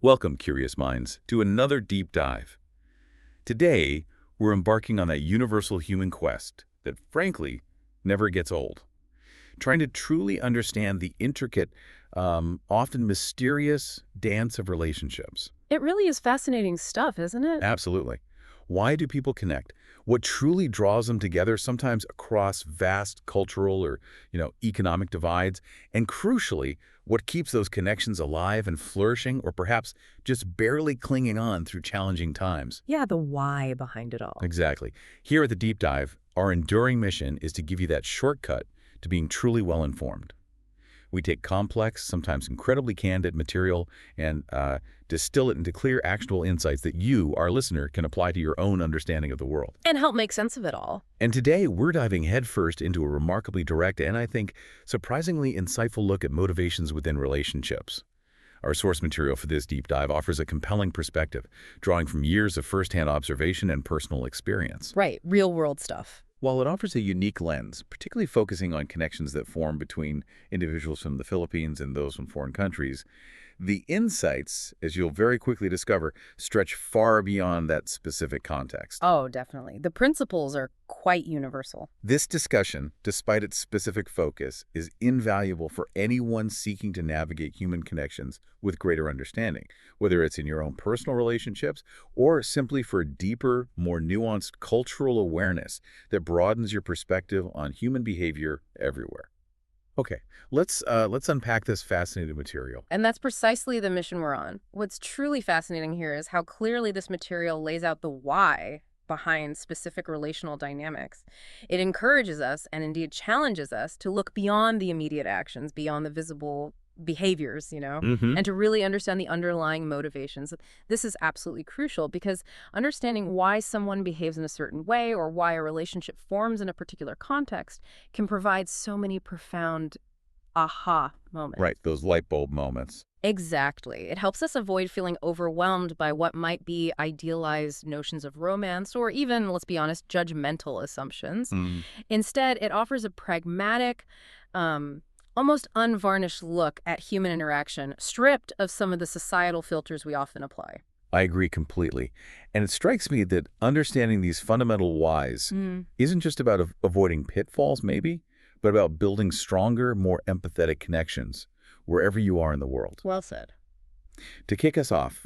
Welcome, curious minds, to another deep dive. Today, we're embarking on that universal human quest that, frankly, never gets old. Trying to truly understand the intricate, often mysterious dance of relationships. It really is fascinating stuff, isn't it? Absolutely. Why do people connect? What truly draws them together, sometimes across vast cultural or, economic divides? And crucially, what keeps those connections alive and flourishing, or perhaps just barely clinging on through challenging times? Yeah, the why behind it all. Exactly. Here at the Deep Dive, our enduring mission is to give you that shortcut to being truly well-informed. We take complex, sometimes incredibly candid material and distill it into clear, actionable insights that you, our listener, can apply to your own understanding of the world. And help make sense of it all. And today, we're diving headfirst into a remarkably direct and, I think, surprisingly insightful look at motivations within relationships. Our source material for this deep dive offers a compelling perspective, drawing from years of firsthand observation and personal experience. Right, real world stuff. While it offers a unique lens, particularly focusing on connections that form between individuals from the Philippines and those from foreign countries, the insights, as you'll very quickly discover, stretch far beyond that specific context. Oh, definitely. The principles are quite universal. This discussion, despite its specific focus, is invaluable for anyone seeking to navigate human connections with greater understanding, whether it's in your own personal relationships or simply for deeper, more nuanced cultural awareness that broadens your perspective on human behavior everywhere. Okay, let's unpack this fascinating material. And that's precisely the mission we're on. What's truly fascinating here is how clearly this material lays out the why behind specific relational dynamics. It encourages us, and indeed challenges us, to look beyond the immediate actions, beyond the visible behaviors, Mm-hmm. and to really understand the underlying motivations. This is absolutely crucial because understanding why someone behaves in a certain way or why a relationship forms in a particular context can provide so many profound aha moments. Right, those light bulb moments. Exactly. It helps us avoid feeling overwhelmed by what might be idealized notions of romance or even, let's be honest, judgmental assumptions. Mm, Instead, it offers a pragmatic, almost unvarnished look at human interaction, stripped of some of the societal filters we often apply. I agree completely. And it strikes me that understanding these fundamental whys isn't just about avoiding pitfalls, maybe, but about building stronger, more empathetic connections wherever you are in the world. Well said. To kick us off,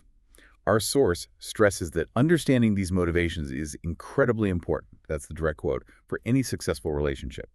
our source stresses that understanding these motivations is incredibly important. That's the direct quote for any successful relationship.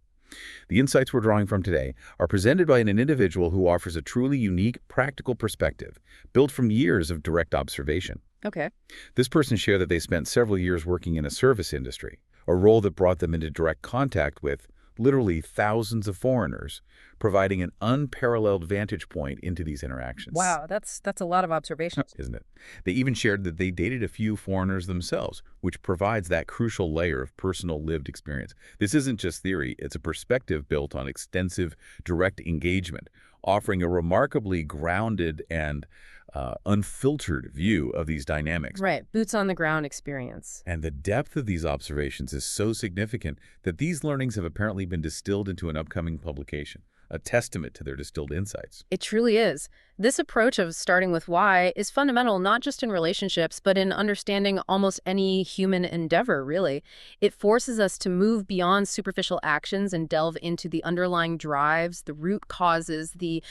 The insights we're drawing from today are presented by an individual who offers a truly unique, practical perspective, built from years of direct observation. Okay. This person shared that they spent several years working in a service industry, a role that brought them into direct contact with literally thousands of foreigners, providing an unparalleled vantage point into these interactions. Wow, that's a lot of observations. Isn't it? They even shared that they dated a few foreigners themselves, which provides that crucial layer of personal lived experience. This isn't just theory, it's a perspective built on extensive direct engagement, offering a remarkably grounded and unfiltered view of these dynamics. Right, boots on the ground experience. And the depth of these observations is so significant that these learnings have apparently been distilled into an upcoming publication, a testament to their distilled insights. It truly is. This approach of starting with why is fundamental not just in relationships, but in understanding almost any human endeavor, really. It forces us to move beyond superficial actions and delve into the underlying drives, the root causes, the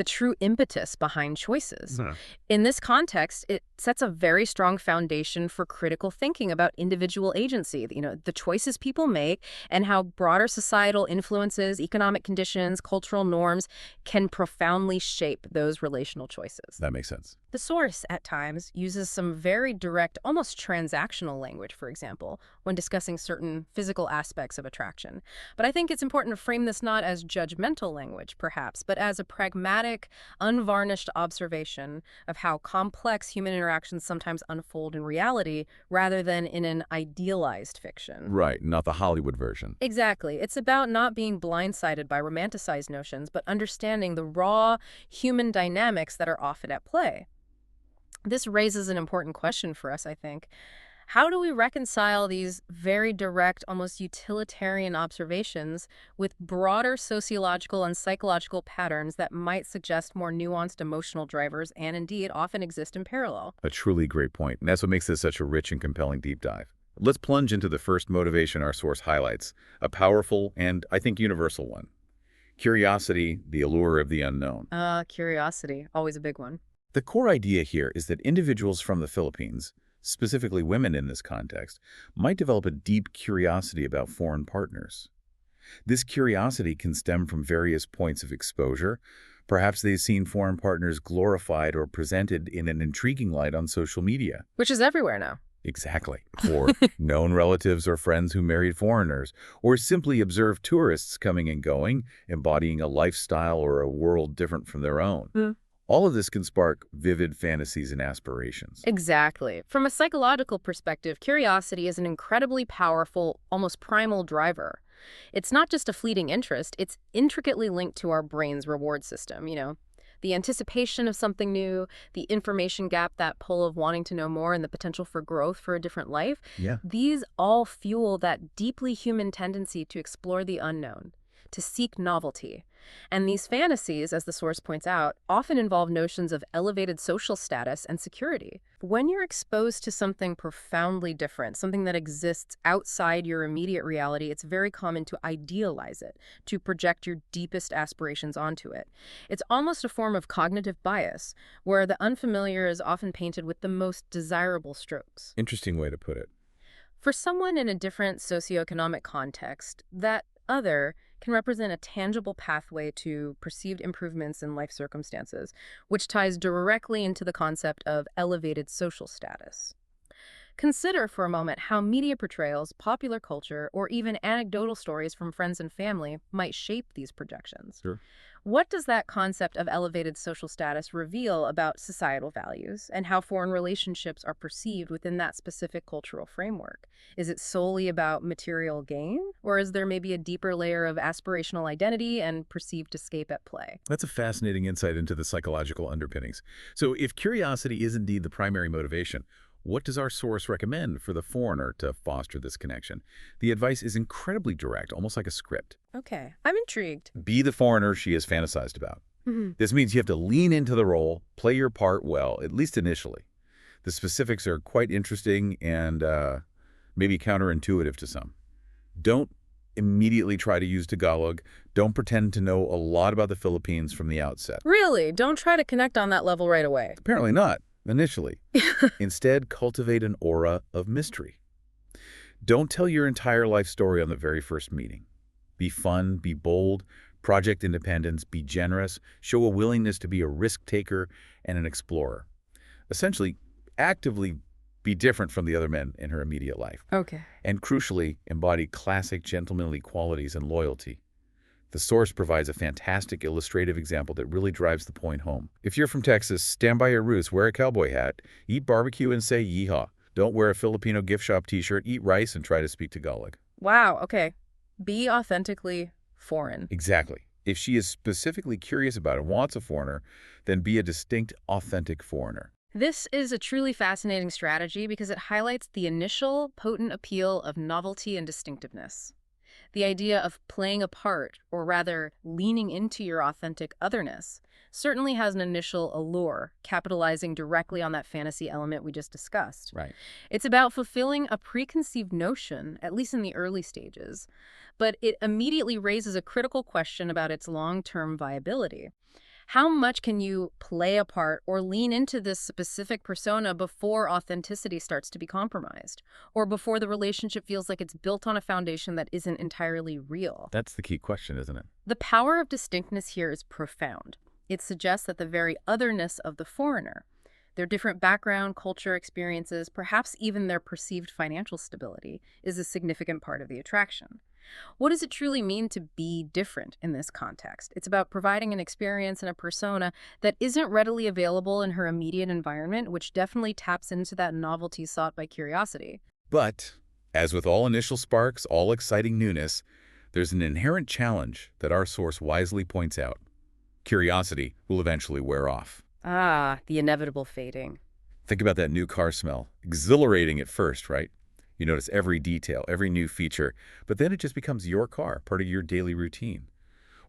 true impetus behind choices. Huh. In this context, it sets a very strong foundation for critical thinking about individual agency, the choices people make and how broader societal influences, economic conditions, cultural norms can profoundly shape those relational choices. That makes sense. The source, at times, uses some very direct, almost transactional language, for example, when discussing certain physical aspects of attraction. But I think it's important to frame this not as judgmental language, perhaps, but as a pragmatic, unvarnished observation of how complex human interactions sometimes unfold in reality rather than in an idealized fiction. Right, not the Hollywood version. Exactly. It's about not being blindsided by romanticized notions, but understanding the raw human dynamics that are often at play. This raises an important question for us, I think. How do we reconcile these very direct, almost utilitarian observations with broader sociological and psychological patterns that might suggest more nuanced emotional drivers and indeed often exist in parallel? A truly great point, and that's what makes this such a rich and compelling deep dive. Let's plunge into the first motivation our source highlights, a powerful and, I think, universal one. Curiosity, the allure of the unknown. Curiosity, always a big one. The core idea here is that individuals from the Philippines, specifically women in this context, might develop a deep curiosity about foreign partners. This curiosity can stem from various points of exposure. Perhaps they've seen foreign partners glorified or presented in an intriguing light on social media. Which is everywhere now. Exactly. Or known relatives or friends who married foreigners, or simply observed tourists coming and going, embodying a lifestyle or a world different from their own. All of this can spark vivid fantasies and aspirations. Exactly. From a psychological perspective, curiosity is an incredibly powerful, almost primal driver. It's not just a fleeting interest, it's intricately linked to our brain's reward system, The anticipation of something new, the information gap, that pull of wanting to know more, and the potential for growth for a different life. Yeah. These all fuel that deeply human tendency to explore the unknown, to seek novelty. And these fantasies, as the source points out, often involve notions of elevated social status and security. When you're exposed to something profoundly different, something that exists outside your immediate reality, it's very common to idealize it, to project your deepest aspirations onto it. It's almost a form of cognitive bias, where the unfamiliar is often painted with the most desirable strokes. Interesting way to put it. For someone in a different socioeconomic context, that other can represent a tangible pathway to perceived improvements in life circumstances, which ties directly into the concept of elevated social status. Consider for a moment how media portrayals, popular culture, or even anecdotal stories from friends and family might shape these projections. Sure. What does that concept of elevated social status reveal about societal values and how foreign relationships are perceived within that specific cultural framework? Is it solely about material gain, or is there maybe a deeper layer of aspirational identity and perceived escape at play? That's a fascinating insight into the psychological underpinnings. So if curiosity is indeed the primary motivation, what does our source recommend for the foreigner to foster this connection? The advice is incredibly direct, almost like a script. Okay, I'm intrigued. Be the foreigner she has fantasized about. This means you have to lean into the role, play your part well, at least initially. The specifics are quite interesting and maybe counterintuitive to some. Don't immediately try to use Tagalog. Don't pretend to know a lot about the Philippines from the outset. Really? Don't try to connect on that level right away. Apparently not, initially. Instead, cultivate an aura of mystery. Don't tell your entire life story on the very first meeting. Be fun, be bold, project independence, be generous, show a willingness to be a risk taker and an explorer. Essentially, actively be different from the other men in her immediate life. Okay. And crucially, embody classic gentlemanly qualities and loyalty. The source provides a fantastic illustrative example that really drives the point home. If you're from Texas, stand by your roots, wear a cowboy hat, eat barbecue and say yeehaw. Don't wear a Filipino gift shop t-shirt, eat rice, and try to speak Tagalog. Wow, okay. Be authentically foreign. Exactly. If she is specifically curious about it, wants a foreigner, then be a distinct, authentic foreigner. This is a truly fascinating strategy because it highlights the initial potent appeal of novelty and distinctiveness. The idea of playing a part, or rather leaning into your authentic otherness, certainly has an initial allure, capitalizing directly on that fantasy element we just discussed. Right. It's about fulfilling a preconceived notion, at least in the early stages, but it immediately raises a critical question about its long-term viability. How much can you play a part or lean into this specific persona before authenticity starts to be compromised, or before the relationship feels like it's built on a foundation that isn't entirely real? That's the key question, isn't it? The power of distinctness here is profound. It suggests that the very otherness of the foreigner, their different background, culture, experiences, perhaps even their perceived financial stability, is a significant part of the attraction. What does it truly mean to be different in this context? It's about providing an experience and a persona that isn't readily available in her immediate environment, which definitely taps into that novelty sought by curiosity. But, as with all initial sparks, all exciting newness, there's an inherent challenge that our source wisely points out. Curiosity will eventually wear off. Ah, the inevitable fading. Think about that new car smell. Exhilarating at first, right? You notice every detail, every new feature, but then it just becomes your car, part of your daily routine.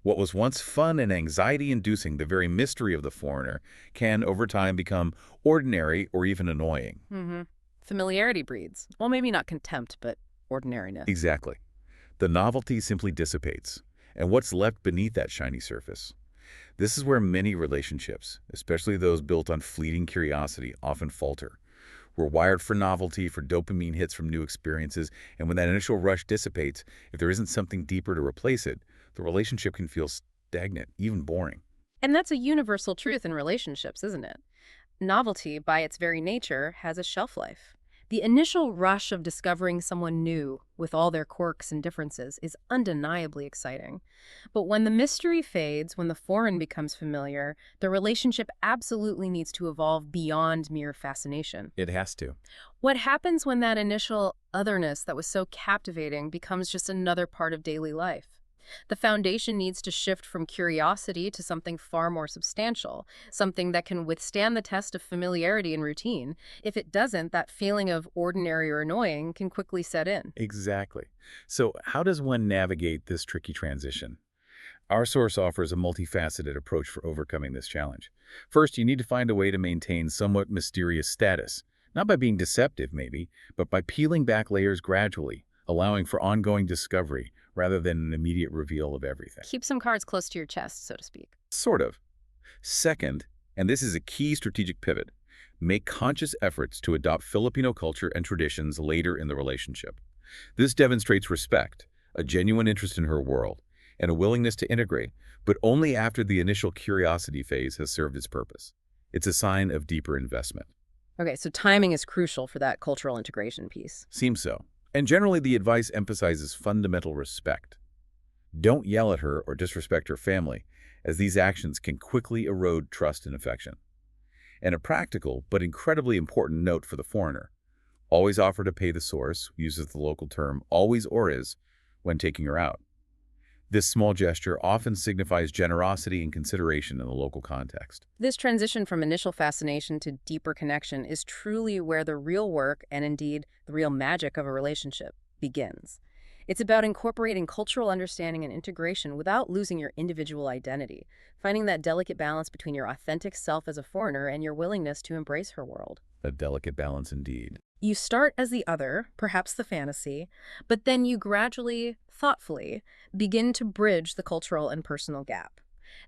What was once fun and anxiety-inducing, the very mystery of the foreigner, can, over time, become ordinary or even annoying. Mm-hmm. Familiarity breeds. Well, maybe not contempt, but ordinariness. Exactly. The novelty simply dissipates, and what's left beneath that shiny surface? This is where many relationships, especially those built on fleeting curiosity, often falter. We're wired for novelty, for dopamine hits from new experiences, and when that initial rush dissipates, if there isn't something deeper to replace it, the relationship can feel stagnant, even boring. And that's a universal truth in relationships, isn't it? Novelty, by its very nature, has a shelf life. The initial rush of discovering someone new, with all their quirks and differences, is undeniably exciting. But when the mystery fades, when the foreign becomes familiar, the relationship absolutely needs to evolve beyond mere fascination. It has to. What happens when that initial otherness that was so captivating becomes just another part of daily life? The foundation needs to shift from curiosity to something far more substantial, something that can withstand the test of familiarity and routine. If it doesn't, that feeling of ordinary or annoying can quickly set in. Exactly. So how does one navigate this tricky transition? Our source offers a multifaceted approach for overcoming this challenge. First, you need to find a way to maintain somewhat mysterious status, not by being deceptive, maybe, but by peeling back layers gradually, allowing for ongoing discovery rather than an immediate reveal of everything. Keep some cards close to your chest, so to speak. Sort of. Second, and this is a key strategic pivot, make conscious efforts to adopt Filipino culture and traditions later in the relationship. This demonstrates respect, a genuine interest in her world, and a willingness to integrate, but only after the initial curiosity phase has served its purpose. It's a sign of deeper investment. Okay, so timing is crucial for that cultural integration piece. Seems so. And generally, the advice emphasizes fundamental respect. Don't yell at her or disrespect her family, as these actions can quickly erode trust and affection. And a practical but incredibly important note for the foreigner: always offer to pay the source, uses the local term always or is, when taking her out. This small gesture often signifies generosity and consideration in the local context. This transition from initial fascination to deeper connection is truly where the real work, and indeed the real magic of a relationship, begins. It's about incorporating cultural understanding and integration without losing your individual identity, finding that delicate balance between your authentic self as a foreigner and your willingness to embrace her world. A delicate balance indeed. You start as the other, perhaps the fantasy, but then you gradually, thoughtfully, begin to bridge the cultural and personal gap.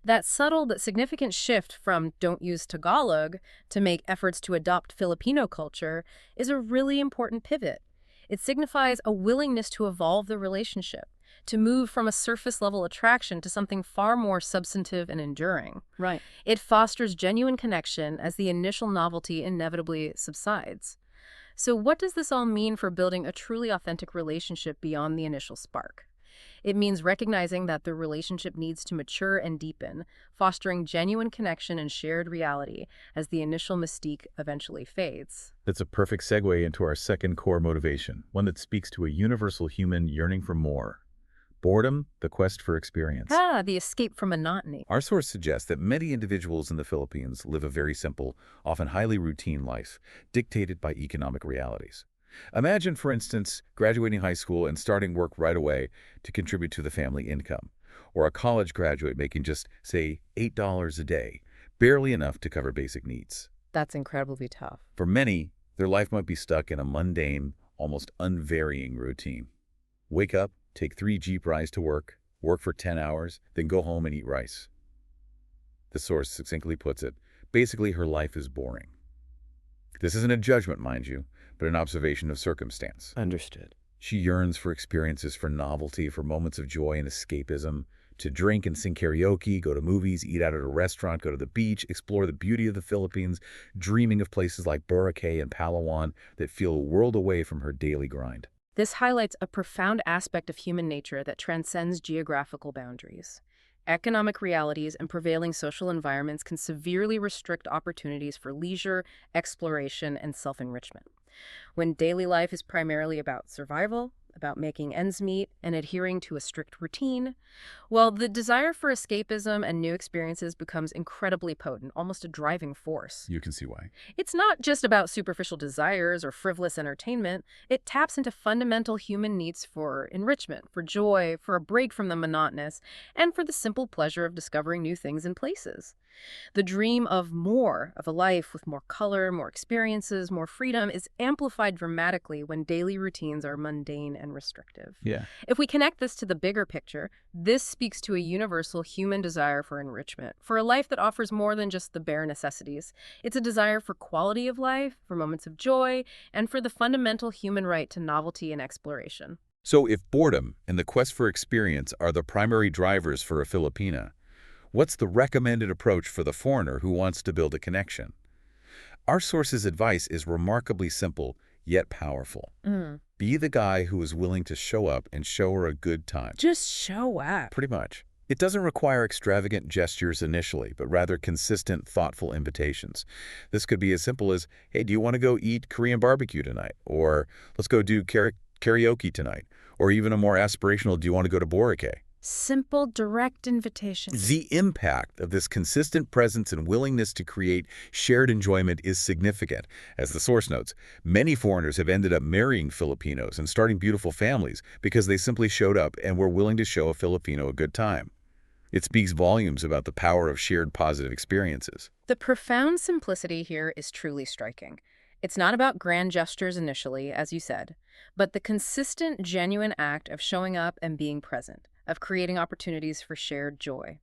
That subtle but significant shift from "don't use Tagalog" to make efforts to adopt Filipino culture is a really important pivot. It signifies a willingness to evolve the relationship, to move from a surface-level attraction to something far more substantive and enduring. Right. It fosters genuine connection as the initial novelty inevitably subsides. So what does this all mean for building a truly authentic relationship beyond the initial spark? It means recognizing that the relationship needs to mature and deepen, fostering genuine connection and shared reality as the initial mystique eventually fades. That's a perfect segue into our second core motivation, one that speaks to a universal human yearning for more. Boredom, the quest for experience. The escape from monotony. Our source suggests that many individuals in the Philippines live a very simple, often highly routine life, dictated by economic realities. Imagine, for instance, graduating high school and starting work right away to contribute to the family income, or a college graduate making just, say, $8 a day, barely enough to cover basic needs. That's incredibly tough. For many, their life might be stuck in a mundane, almost unvarying routine. Wake up, take 3 Jeep rides to work, work for 10 hours, then go home and eat rice. The source succinctly puts it, basically her life is boring. This isn't a judgment, mind you, but an observation of circumstance. Understood. She yearns for experiences, for novelty, for moments of joy and escapism, to drink and sing karaoke, go to movies, eat out at a restaurant, go to the beach, explore the beauty of the Philippines, dreaming of places like Boracay and Palawan that feel a world away from her daily grind. This highlights a profound aspect of human nature that transcends geographical boundaries. Economic realities and prevailing social environments can severely restrict opportunities for leisure, exploration, and self-enrichment. When daily life is primarily about survival, about making ends meet and adhering to a strict routine, well, the desire for escapism and new experiences becomes incredibly potent, almost a driving force. You can see why. It's not just about superficial desires or frivolous entertainment. It taps into fundamental human needs for enrichment, for joy, for a break from the monotonous, and for the simple pleasure of discovering new things and places. The dream of more, of a life with more color, more experiences, more freedom, is amplified dramatically when daily routines are mundane and restrictive. Yeah. If we connect this to the bigger picture, this speaks to a universal human desire for enrichment, for a life that offers more than just the bare necessities. It's a desire for quality of life, for moments of joy, and for the fundamental human right to novelty and exploration. So if boredom and the quest for experience are the primary drivers for a Filipina, what's the recommended approach for the foreigner who wants to build a connection? Our source's advice is remarkably simple, yet powerful. Be the guy who is willing to show up and show her a good time. Just show up. Pretty much. It doesn't require extravagant gestures initially, but rather consistent, thoughtful invitations. This could be as simple as, hey, do you want to go eat Korean barbecue tonight? Or let's go do karaoke tonight. Or even a more aspirational, do you want to go to Boracay? Simple, direct invitations. The impact of this consistent presence and willingness to create shared enjoyment is significant. As the source notes, many foreigners have ended up marrying Filipinos and starting beautiful families because they simply showed up and were willing to show a Filipino a good time. It speaks volumes about the power of shared positive experiences. The profound simplicity here is truly striking. It's not about grand gestures initially, as you said, but the consistent, genuine act of showing up and being present, of creating opportunities for shared joy.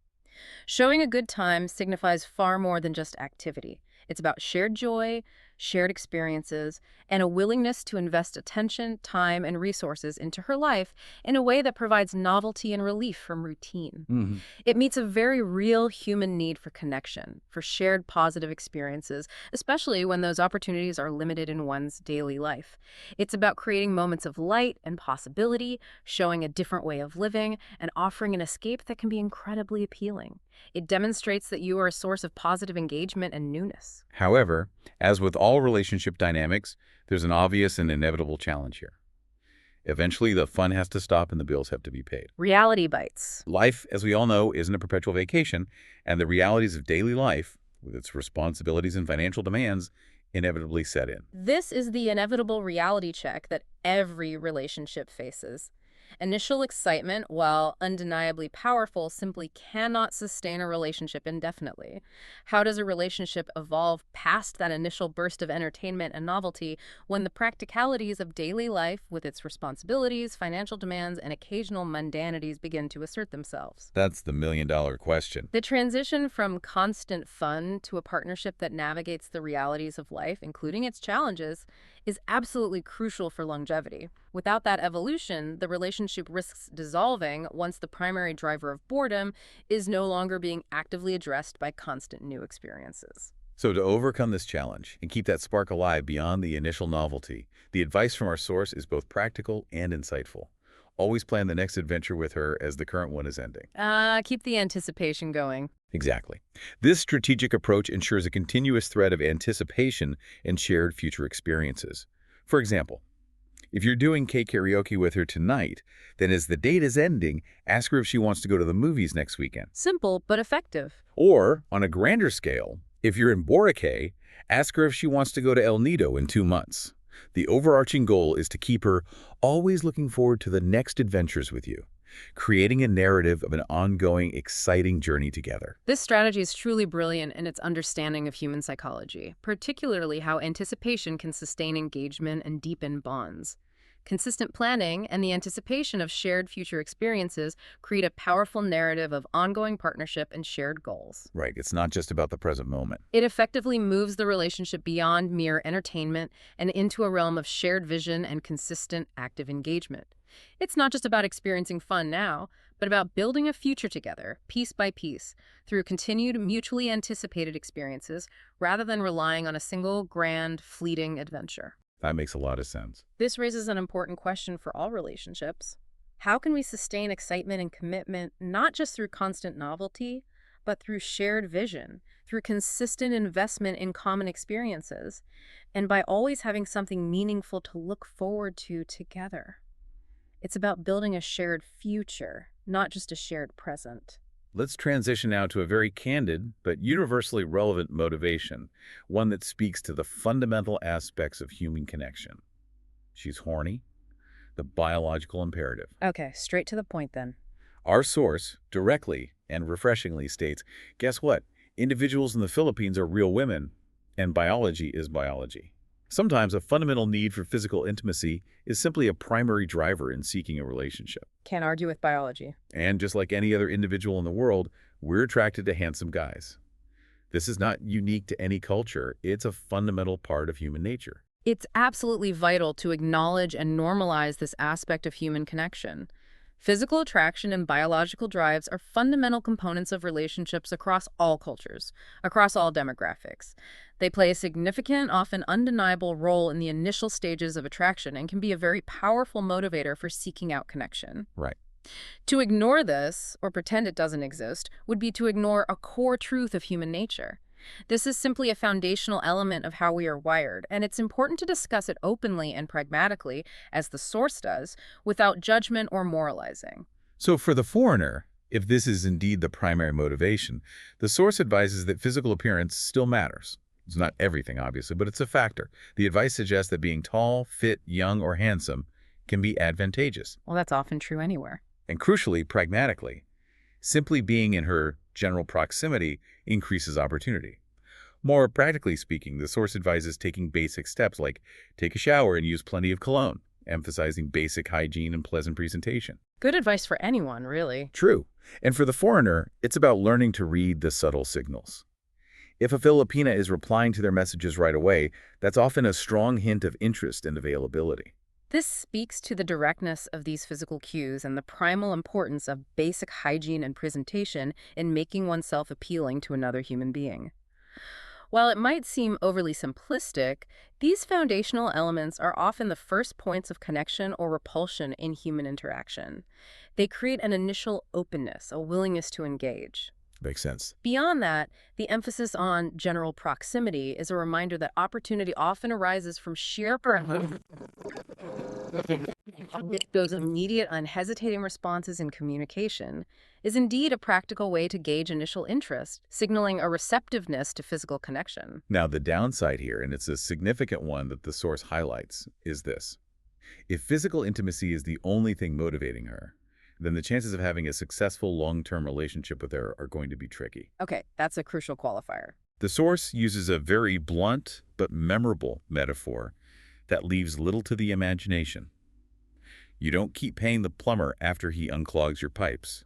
Showing a good time signifies far more than just activity. It's about shared joy, shared experiences, and a willingness to invest attention, time, and resources into her life in a way that provides novelty and relief from routine. It meets a very real human need for connection, for shared positive experiences, especially when those opportunities are limited in one's daily life. It's about creating moments of light and possibility, showing a different way of living, and offering an escape that can be incredibly appealing. It demonstrates that you are a source of positive engagement and newness. However, as with all relationship dynamics, there's an obvious and inevitable challenge here. Eventually, the fun has to stop and the bills have to be paid. Reality bites. Life, as we all know, isn't a perpetual vacation, and the realities of daily life, with its responsibilities and financial demands, inevitably set in. This is the inevitable reality check that every relationship faces. Initial excitement, while undeniably powerful, simply cannot sustain a relationship indefinitely. How does a relationship evolve past that initial burst of entertainment and novelty when the practicalities of daily life, with its responsibilities, financial demands, and occasional mundanities, begin to assert themselves? That's the million-dollar question. The transition from constant fun to a partnership that navigates the realities of life, including its challenges, is absolutely crucial for longevity. Without that evolution, the relationship risks dissolving once the primary driver of boredom is no longer being actively addressed by constant new experiences. So to overcome this challenge and keep that spark alive beyond the initial novelty, the advice from our source is both practical and insightful. Always plan the next adventure with her as the current one is ending. Keep the anticipation going. Exactly. This strategic approach ensures a continuous thread of anticipation and shared future experiences. For example, if you're doing karaoke with her tonight, then as the date is ending, ask her if she wants to go to the movies next weekend. Simple but effective. Or, on a grander scale, if you're in Boracay, ask her if she wants to go to El Nido in 2 months. The overarching goal is to keep her always looking forward to the next adventures with you, creating a narrative of an ongoing, exciting journey together. This strategy is truly brilliant in its understanding of human psychology, particularly how anticipation can sustain engagement and deepen bonds. Consistent planning and the anticipation of shared future experiences create a powerful narrative of ongoing partnership and shared goals. Right, it's not just about the present moment. It effectively moves the relationship beyond mere entertainment and into a realm of shared vision and consistent active engagement. It's not just about experiencing fun now, but about building a future together, piece by piece, through continued mutually anticipated experiences, rather than relying on a single grand, fleeting adventure. That makes a lot of sense. This raises an important question for all relationships. How can we sustain excitement and commitment not just through constant novelty, but through shared vision, through consistent investment in common experiences, and by always having something meaningful to look forward to together? It's about building a shared future, not just a shared present. Let's transition now to a very candid but universally relevant motivation, one that speaks to the fundamental aspects of human connection. She's horny, the biological imperative. Okay, straight to the point then. Our source directly and refreshingly states, guess what? Individuals in the Philippines are real women, and biology is biology. Sometimes a fundamental need for physical intimacy is simply a primary driver in seeking a relationship. Can't argue with biology. And just like any other individual in the world, we're attracted to handsome guys. This is not unique to any culture. It's a fundamental part of human nature. It's absolutely vital to acknowledge and normalize this aspect of human connection. Physical attraction and biological drives are fundamental components of relationships across all cultures, across all demographics. They play a significant, often undeniable role in the initial stages of attraction and can be a very powerful motivator for seeking out connection. Right. To ignore this, or pretend it doesn't exist, would be to ignore a core truth of human nature. This is simply a foundational element of how we are wired, and it's important to discuss it openly and pragmatically, as the source does, without judgment or moralizing. So for the foreigner, if this is indeed the primary motivation, the source advises that physical appearance still matters. It's not everything, obviously, but it's a factor. The advice suggests that being tall, fit, young, or handsome can be advantageous. Well, that's often true anywhere. And crucially, pragmatically, simply being in her general proximity increases opportunity. More practically speaking, the source advises taking basic steps like take a shower and use plenty of cologne, emphasizing basic hygiene and pleasant presentation. Good advice for anyone, really. True. And for the foreigner, it's about learning to read the subtle signals. If a Filipina is replying to their messages right away, that's often a strong hint of interest and availability. This speaks to the directness of these physical cues and the primal importance of basic hygiene and presentation in making oneself appealing to another human being. While it might seem overly simplistic, these foundational elements are often the first points of connection or repulsion in human interaction. They create an initial openness, a willingness to engage. Makes sense. Beyond that, the emphasis on general proximity is a reminder that opportunity often arises from sheer those immediate, unhesitating responses in communication is indeed a practical way to gauge initial interest, signaling a receptiveness to physical connection. Now, the downside here, and it's a significant one that the source highlights, is this. If physical intimacy is the only thing motivating her, then the chances of having a successful long-term relationship with her are going to be tricky. Okay, that's a crucial qualifier. The source uses a very blunt but memorable metaphor that leaves little to the imagination. You don't keep paying the plumber after he unclogs your pipes.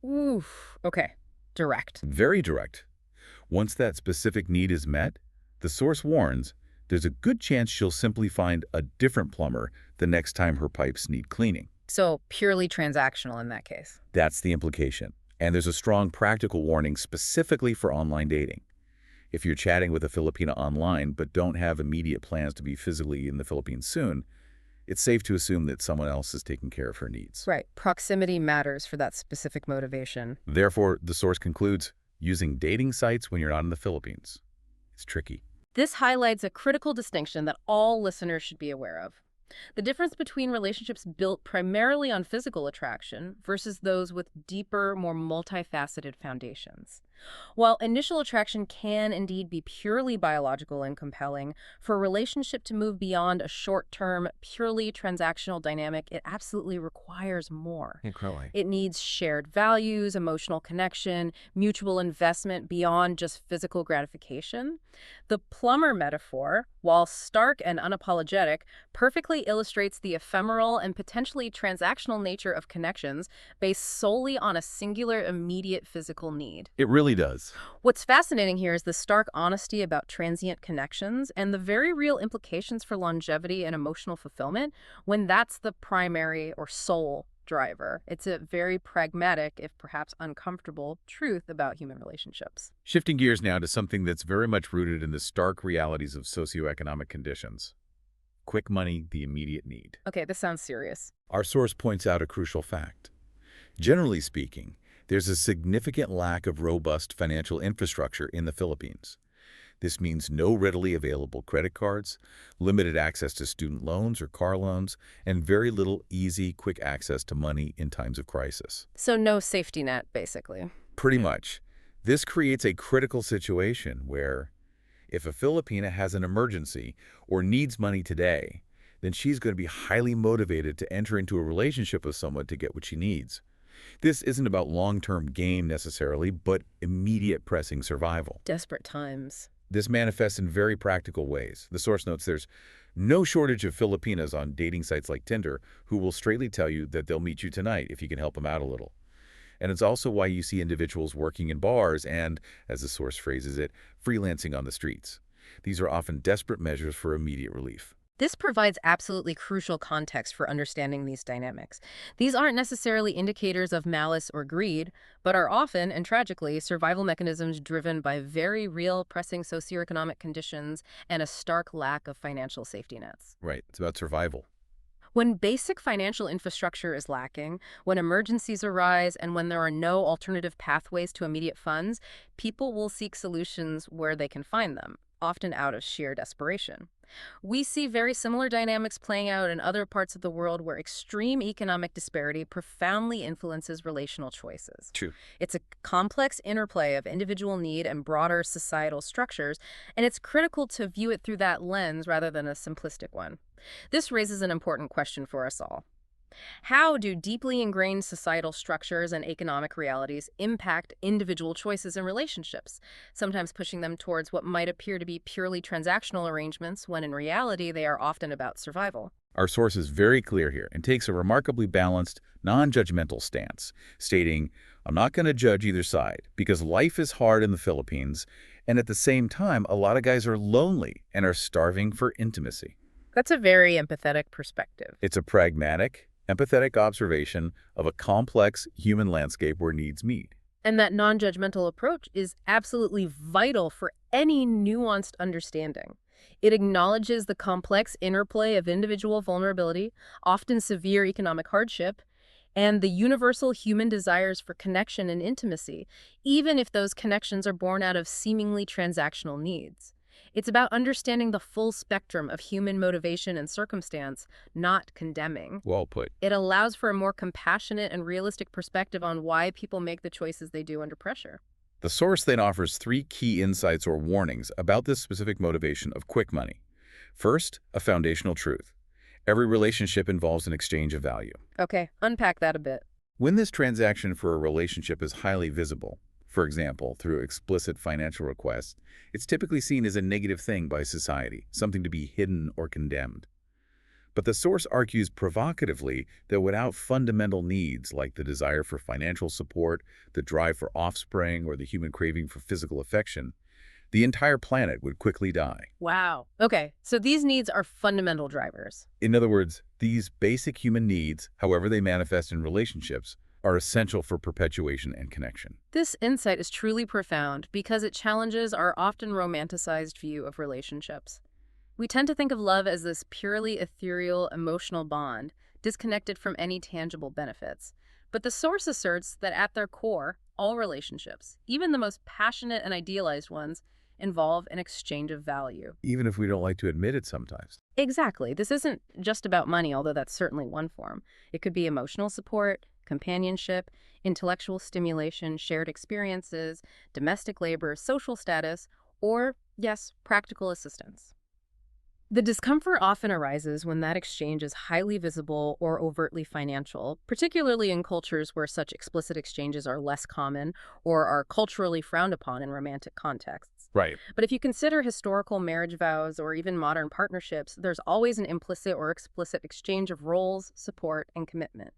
Oof, okay, direct. Very direct. Once that specific need is met, the source warns there's a good chance she'll simply find a different plumber the next time her pipes need cleaning. So purely transactional in that case. That's the implication. And there's a strong practical warning specifically for online dating. If you're chatting with a Filipina online but don't have immediate plans to be physically in the Philippines soon, it's safe to assume that someone else is taking care of her needs. Right. Proximity matters for that specific motivation. Therefore, the source concludes, using dating sites when you're not in the Philippines. It's tricky. This highlights a critical distinction that all listeners should be aware of. The difference between relationships built primarily on physical attraction versus those with deeper, more multifaceted foundations. While initial attraction can indeed be purely biological and compelling, for a relationship to move beyond a short-term, purely transactional dynamic, it absolutely requires more. Incredibly. It needs shared values, emotional connection, mutual investment beyond just physical gratification. The plumber metaphor, while stark and unapologetic, perfectly illustrates the ephemeral and potentially transactional nature of connections based solely on a singular immediate physical need. It really does. What's fascinating here is the stark honesty about transient connections and the very real implications for longevity and emotional fulfillment when that's the primary or sole driver. It's a very pragmatic, if perhaps uncomfortable, truth about human relationships. Shifting gears now to something that's very much rooted in the stark realities of socioeconomic conditions. Quick money, the immediate need. Okay, this sounds serious. Our source points out a crucial fact. Generally speaking, there's a significant lack of robust financial infrastructure in the Philippines. This means no readily available credit cards, limited access to student loans or car loans, and very little easy, quick access to money in times of crisis. So no safety net, basically. Pretty much. This creates a critical situation where if a Filipina has an emergency or needs money today, then she's going to be highly motivated to enter into a relationship with someone to get what she needs. This isn't about long-term gain necessarily, but immediate pressing survival. Desperate times. This manifests in very practical ways. The source notes there's no shortage of Filipinas on dating sites like Tinder who will straightly tell you that they'll meet you tonight if you can help them out a little. And it's also why you see individuals working in bars and, as the source phrases it, freelancing on the streets. These are often desperate measures for immediate relief. This provides absolutely crucial context for understanding these dynamics. These aren't necessarily indicators of malice or greed, but are often, and tragically, survival mechanisms driven by very real pressing socioeconomic conditions and a stark lack of financial safety nets. Right, it's about survival. When basic financial infrastructure is lacking, when emergencies arise, and when there are no alternative pathways to immediate funds, people will seek solutions where they can find them, often out of sheer desperation. We see very similar dynamics playing out in other parts of the world where extreme economic disparity profoundly influences relational choices. True. It's a complex interplay of individual need and broader societal structures, and it's critical to view it through that lens rather than a simplistic one. This raises an important question for us all. How do deeply ingrained societal structures and economic realities impact individual choices and relationships, sometimes pushing them towards what might appear to be purely transactional arrangements when in reality they are often about survival? Our source is very clear here and takes a remarkably balanced, non-judgmental stance, stating, I'm not going to judge either side because life is hard in the Philippines, and at the same time, a lot of guys are lonely and are starving for intimacy. That's a very empathetic perspective. It's a pragmatic, empathetic observation of a complex human landscape where needs meet. And that non-judgmental approach is absolutely vital for any nuanced understanding. It acknowledges the complex interplay of individual vulnerability, often severe economic hardship, and the universal human desires for connection and intimacy, even if those connections are born out of seemingly transactional needs. It's about understanding the full spectrum of human motivation and circumstance, not condemning. Well put. It allows for a more compassionate and realistic perspective on why people make the choices they do under pressure. The source then offers 3 key insights or warnings about this specific motivation of quick money. First, a foundational truth. Every relationship involves an exchange of value. Okay, unpack that a bit. When this transaction for a relationship is highly visible, for example, through explicit financial requests, it's typically seen as a negative thing by society, something to be hidden or condemned. But the source argues provocatively that without fundamental needs like the desire for financial support, the drive for offspring, or the human craving for physical affection, the entire planet would quickly die. Wow. Okay, so these needs are fundamental drivers. In other words, these basic human needs, however they manifest in relationships, are essential for perpetuation and connection. This insight is truly profound because it challenges our often romanticized view of relationships. We tend to think of love as this purely ethereal, emotional bond, disconnected from any tangible benefits. But the source asserts that at their core, all relationships, even the most passionate and idealized ones, involve an exchange of value. Even if we don't like to admit it sometimes. Exactly. This isn't just about money, although that's certainly one form. It could be emotional support, companionship, intellectual stimulation, shared experiences, domestic labor, social status, or, yes, practical assistance. The discomfort often arises when that exchange is highly visible or overtly financial, particularly in cultures where such explicit exchanges are less common or are culturally frowned upon in romantic contexts. Right. But if you consider historical marriage vows or even modern partnerships, there's always an implicit or explicit exchange of roles, support, and commitment.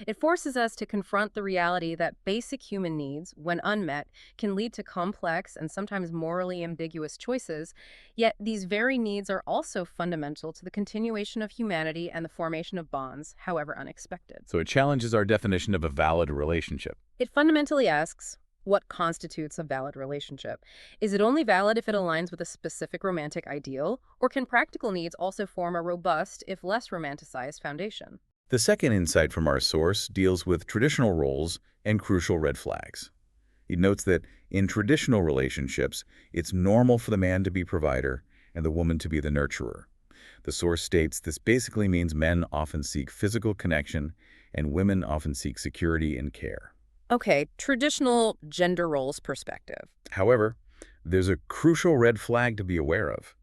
It forces us to confront the reality that basic human needs, when unmet, can lead to complex and sometimes morally ambiguous choices, yet these very needs are also fundamental to the continuation of humanity and the formation of bonds, however unexpected. So it challenges our definition of a valid relationship. It fundamentally asks, what constitutes a valid relationship? Is it only valid if it aligns with a specific romantic ideal, or can practical needs also form a robust, if less romanticized, foundation? The second insight from our source deals with traditional roles and crucial red flags. He notes that in traditional relationships, it's normal for the man to be provider and the woman to be the nurturer. The source states this basically means men often seek physical connection and women often seek security and care. Okay, traditional gender roles perspective. However, there's a crucial red flag to be aware of.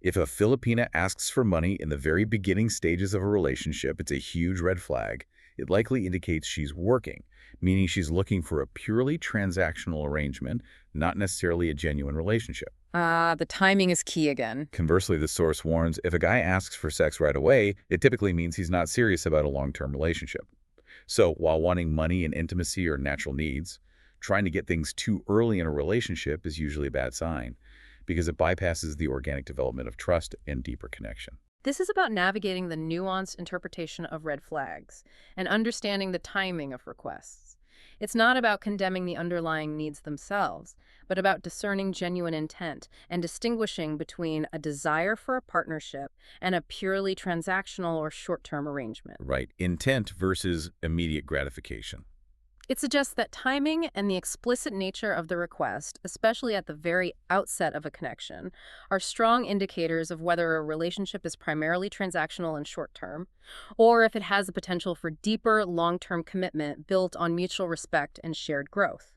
If a Filipina asks for money in the very beginning stages of a relationship, it's a huge red flag. It likely indicates she's working, meaning she's looking for a purely transactional arrangement, not necessarily a genuine relationship. The timing is key again. Conversely, the source warns if a guy asks for sex right away, it typically means he's not serious about a long-term relationship. So, while wanting money and intimacy are natural needs, trying to get things too early in a relationship is usually a bad sign because it bypasses the organic development of trust and deeper connection. This is about navigating the nuanced interpretation of red flags and understanding the timing of requests. It's not about condemning the underlying needs themselves, but about discerning genuine intent and distinguishing between a desire for a partnership and a purely transactional or short-term arrangement. Right. Intent versus immediate gratification. It suggests that timing and the explicit nature of the request, especially at the very outset of a connection, are strong indicators of whether a relationship is primarily transactional and short-term, or if it has the potential for deeper, long-term commitment built on mutual respect and shared growth.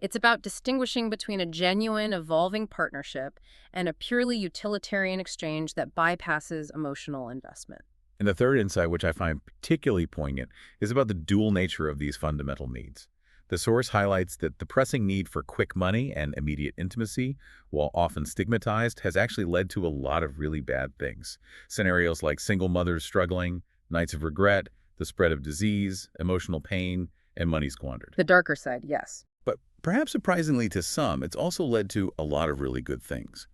It's about distinguishing between a genuine, evolving partnership and a purely utilitarian exchange that bypasses emotional investment. And the third insight, which I find particularly poignant, is about the dual nature of these fundamental needs. The source highlights that the pressing need for quick money and immediate intimacy, while often stigmatized, has actually led to a lot of really bad things. Scenarios like single mothers struggling, nights of regret, the spread of disease, emotional pain, and money squandered. The darker side, yes. But perhaps surprisingly to some, it's also led to a lot of really good things.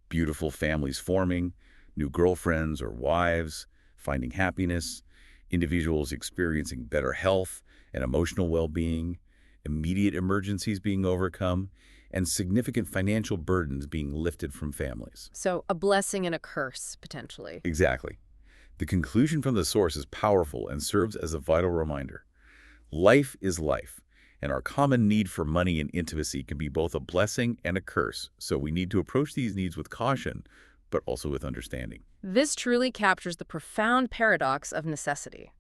Beautiful families forming, new girlfriends or wives, finding happiness, individuals experiencing better health and emotional well-being, immediate emergencies being overcome, and significant financial burdens being lifted from families. So a blessing and a curse, potentially. Exactly. The conclusion from the source is powerful and serves as a vital reminder. Life is life, and our common need for money and intimacy can be both a blessing and a curse, so we need to approach these needs with caution, but also with understanding. This truly captures the profound paradox of necessity.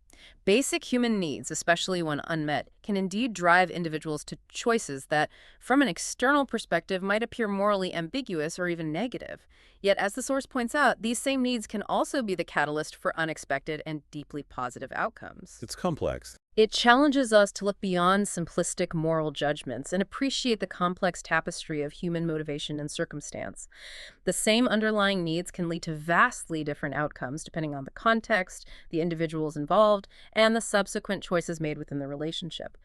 Basic human needs, especially when unmet, can indeed drive individuals to choices that, from an external perspective, might appear morally ambiguous or even negative. Yet, as the source points out, these same needs can also be the catalyst for unexpected and deeply positive outcomes. It's complex. It challenges us to look beyond simplistic moral judgments and appreciate the complex tapestry of human motivation and circumstance. The same underlying needs can lead to vastly different outcomes depending on the context, the individuals involved, and the subsequent choices made within the relationship.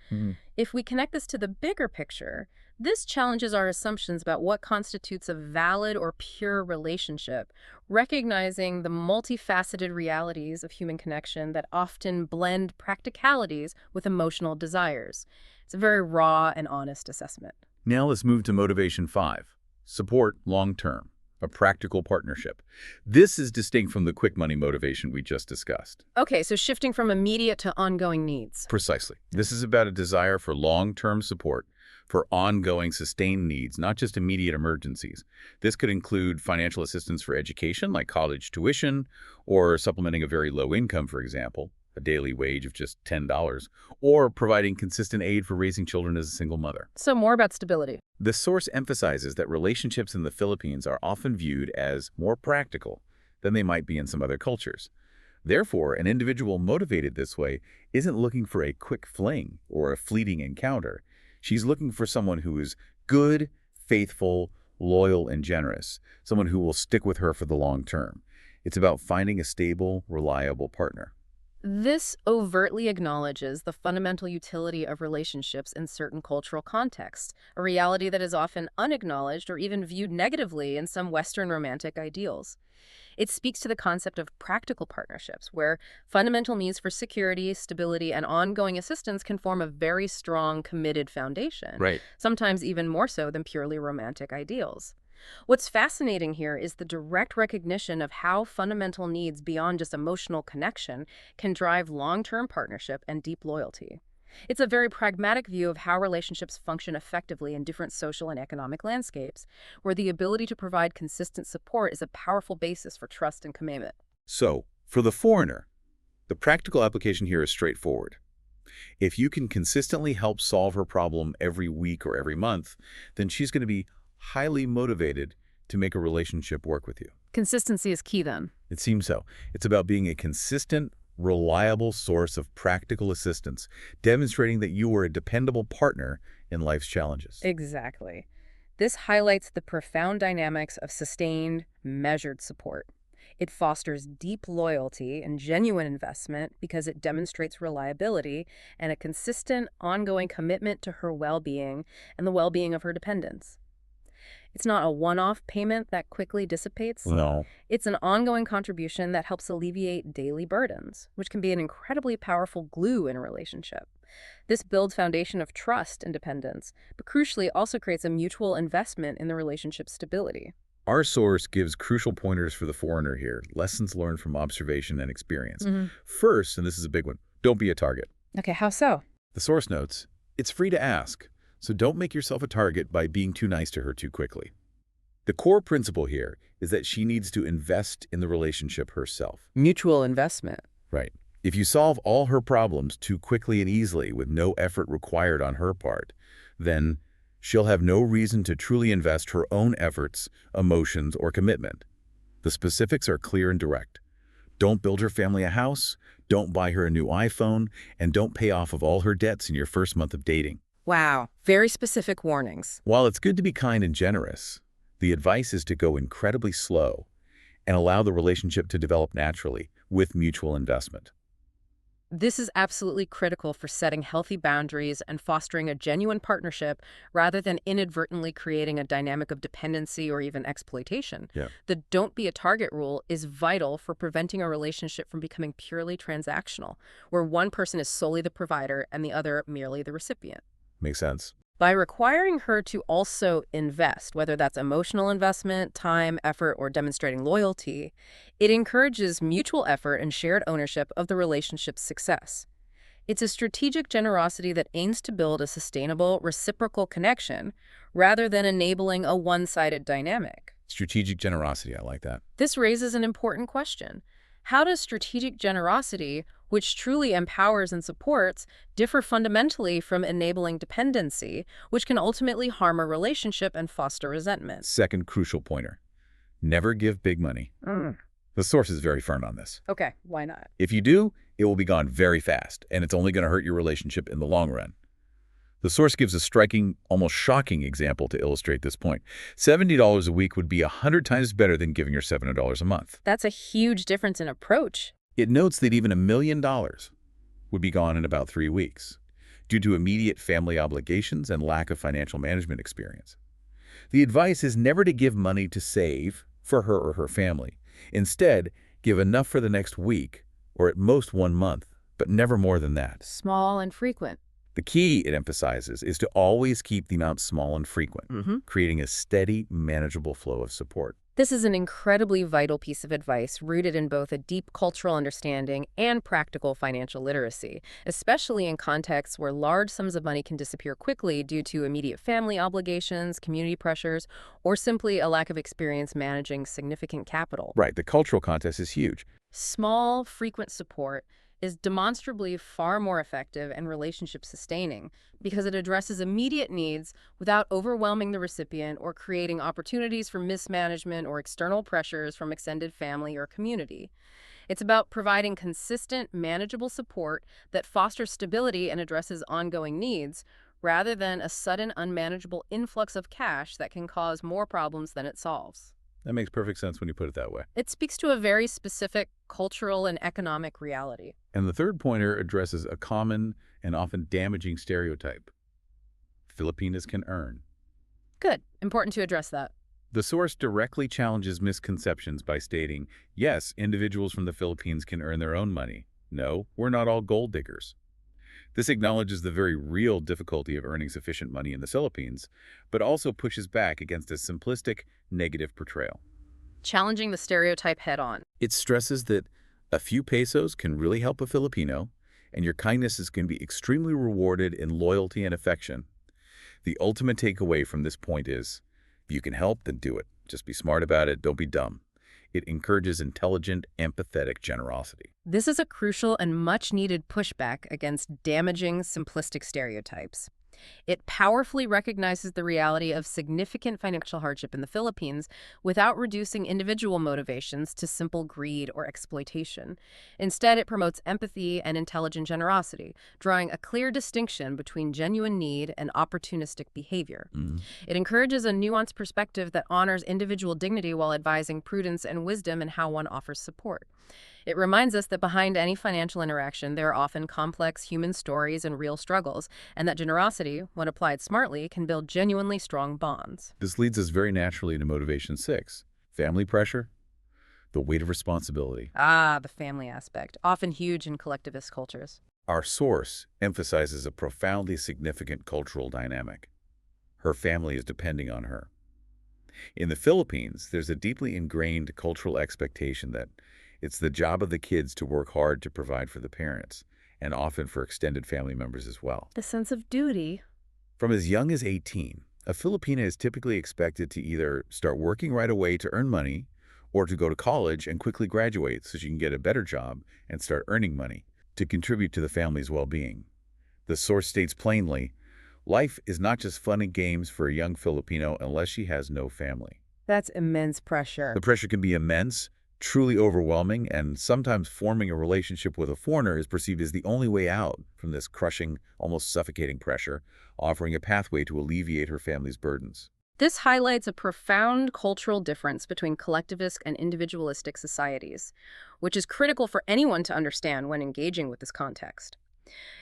If we connect this to the bigger picture, this challenges our assumptions about what constitutes a valid or pure relationship, recognizing the multifaceted realities of human connection that often blend practicalities with emotional desires. It's a very raw and honest assessment. Now let's move to motivation 5, support long-term, a practical partnership. This is distinct from the quick money motivation we just discussed. Okay, so shifting from immediate to ongoing needs. Precisely. This is about a desire for long-term support, for ongoing sustained needs, not just immediate emergencies. This could include financial assistance for education, like college tuition, or supplementing a very low income, for example, a daily wage of just $10, or providing consistent aid for raising children as a single mother. So more about stability. The source emphasizes that relationships in the Philippines are often viewed as more practical than they might be in some other cultures. Therefore, an individual motivated this way isn't looking for a quick fling or a fleeting encounter. She's looking for someone who is good, faithful, loyal, and generous, someone who will stick with her for the long term. It's about finding a stable, reliable partner. This overtly acknowledges the fundamental utility of relationships in certain cultural contexts, a reality that is often unacknowledged or even viewed negatively in some Western romantic ideals. It speaks to the concept of practical partnerships, where fundamental needs for security, stability, and ongoing assistance can form a very strong, committed foundation, Right. sometimes even more so than purely romantic ideals. What's fascinating here is the direct recognition of how fundamental needs beyond just emotional connection can drive long-term partnership and deep loyalty. It's a very pragmatic view of how relationships function effectively in different social and economic landscapes, where the ability to provide consistent support is a powerful basis for trust and commitment. So, for the foreigner, the practical application here is straightforward. If you can consistently help solve her problem every week or every month, then she's going to be highly motivated to make a relationship work with you. Consistency is key then. It seems so. It's about being a consistent, reliable source of practical assistance, demonstrating that you are a dependable partner in life's challenges. Exactly. This highlights the profound dynamics of sustained, measured support. It fosters deep loyalty and genuine investment because it demonstrates reliability and a consistent, ongoing commitment to her well-being and the well-being of her dependents. It's not a one-off payment that quickly dissipates. No. It's an ongoing contribution that helps alleviate daily burdens, which can be an incredibly powerful glue in a relationship. This builds foundation of trust and dependence, but crucially also creates a mutual investment in the relationship's stability. Our source gives crucial pointers for the foreigner here, lessons learned from observation and experience. First, and this is a big one, don't be a target. Okay, how so? The source notes, it's free to ask, so don't make yourself a target by being too nice to her too quickly. The core principle here is that she needs to invest in the relationship herself. Mutual investment. Right. If you solve all her problems too quickly and easily with no effort required on her part, then she'll have no reason to truly invest her own efforts, emotions, or commitment. The specifics are clear and direct. Don't build her family a house, don't buy her a new iPhone, and don't pay off of all her debts in your first month of dating. Wow, very specific warnings. While it's good to be kind and generous, the advice is to go incredibly slow and allow the relationship to develop naturally with mutual investment. This is absolutely critical for setting healthy boundaries and fostering a genuine partnership rather than inadvertently creating a dynamic of dependency or even exploitation. Yeah. The don't be a target rule is vital for preventing a relationship from becoming purely transactional, where one person is solely the provider and the other merely the recipient. Makes sense. By requiring her to also invest, whether that's emotional investment, time, effort, or demonstrating loyalty, it encourages mutual effort and shared ownership of the relationship's success. It's a strategic generosity that aims to build a sustainable, reciprocal connection rather than enabling a one-sided dynamic. Strategic generosity, I like that. This raises an important question. How does strategic generosity, which truly empowers and supports, differ fundamentally from enabling dependency, which can ultimately harm a relationship and foster resentment? Second crucial pointer, never give big money. The source is very firm on this. Okay, why not? If you do, it will be gone very fast, and it's only going to hurt your relationship in the long run. The source gives a striking, almost shocking example to illustrate this point. $70 a week would be 100 times better than giving her $700 a month. That's a huge difference in approach. It notes that even $1 million would be gone in about 3 weeks due to immediate family obligations and lack of financial management experience. The advice is never to give money to save for her or her family. Instead, give enough for the next week or at most 1 month, but never more than that. Small and frequent. The key, it emphasizes, is to always keep the amount small and frequent, creating a steady, manageable flow of support. This is an incredibly vital piece of advice rooted in both a deep cultural understanding and practical financial literacy, especially in contexts where large sums of money can disappear quickly due to immediate family obligations, community pressures, or simply a lack of experience managing significant capital. Right, the cultural context is huge. Small, frequent support is demonstrably far more effective and relationship-sustaining because it addresses immediate needs without overwhelming the recipient or creating opportunities for mismanagement or external pressures from extended family or community. It's about providing consistent, manageable support that fosters stability and addresses ongoing needs, rather than a sudden, unmanageable influx of cash that can cause more problems than it solves. That makes perfect sense when you put it that way. It speaks to a very specific cultural and economic reality. And the third pointer addresses a common and often damaging stereotype. Filipinas can earn. Good. Important to address that. The source directly challenges misconceptions by stating, yes, individuals from the Philippines can earn their own money. No, we're not all gold diggers. This acknowledges the very real difficulty of earning sufficient money in the Philippines, but also pushes back against a simplistic, negative portrayal. Challenging the stereotype head-on. It stresses that a few pesos can really help a Filipino, and your kindness is going to be extremely rewarded in loyalty and affection. The ultimate takeaway from this point is, if you can help, then do it. Just be smart about it. Don't be dumb. It encourages intelligent, empathetic generosity. This is a crucial and much-needed pushback against damaging, simplistic stereotypes. It powerfully recognizes the reality of significant financial hardship in the Philippines without reducing individual motivations to simple greed or exploitation. Instead, it promotes empathy and intelligent generosity, drawing a clear distinction between genuine need and opportunistic behavior. Mhm. It encourages a nuanced perspective that honors individual dignity while advising prudence and wisdom in how one offers support. It reminds us that behind any financial interaction, there are often complex human stories and real struggles, and that generosity, when applied smartly, can build genuinely strong bonds. This leads us very naturally to motivation 6, family pressure, the weight of responsibility. Ah, the family aspect, often huge in collectivist cultures. Our source emphasizes a profoundly significant cultural dynamic. Her family is depending on her. In the Philippines, there's a deeply ingrained cultural expectation that it's the job of the kids to work hard to provide for the parents, and often for extended family members as well. The sense of duty. From as young as 18, a Filipina is typically expected to either start working right away to earn money or to go to college and quickly graduate so she can get a better job and start earning money to contribute to the family's well-being. The source states plainly, life is not just fun and games for a young Filipino unless she has no family. That's immense pressure. The pressure can be immense, truly overwhelming, and sometimes forming a relationship with a foreigner is perceived as the only way out from this crushing, almost suffocating pressure, offering a pathway to alleviate her family's burdens. This highlights a profound cultural difference between collectivist and individualistic societies, which is critical for anyone to understand when engaging with this context.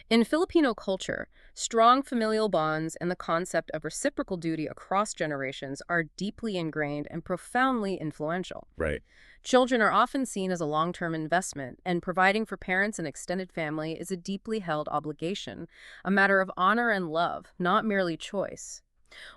In Filipino culture, strong familial bonds and the concept of reciprocal duty across generations are deeply ingrained and profoundly influential. Right. Children are often seen as a long-term investment, and providing for parents and extended family is a deeply held obligation, a matter of honor and love, not merely choice.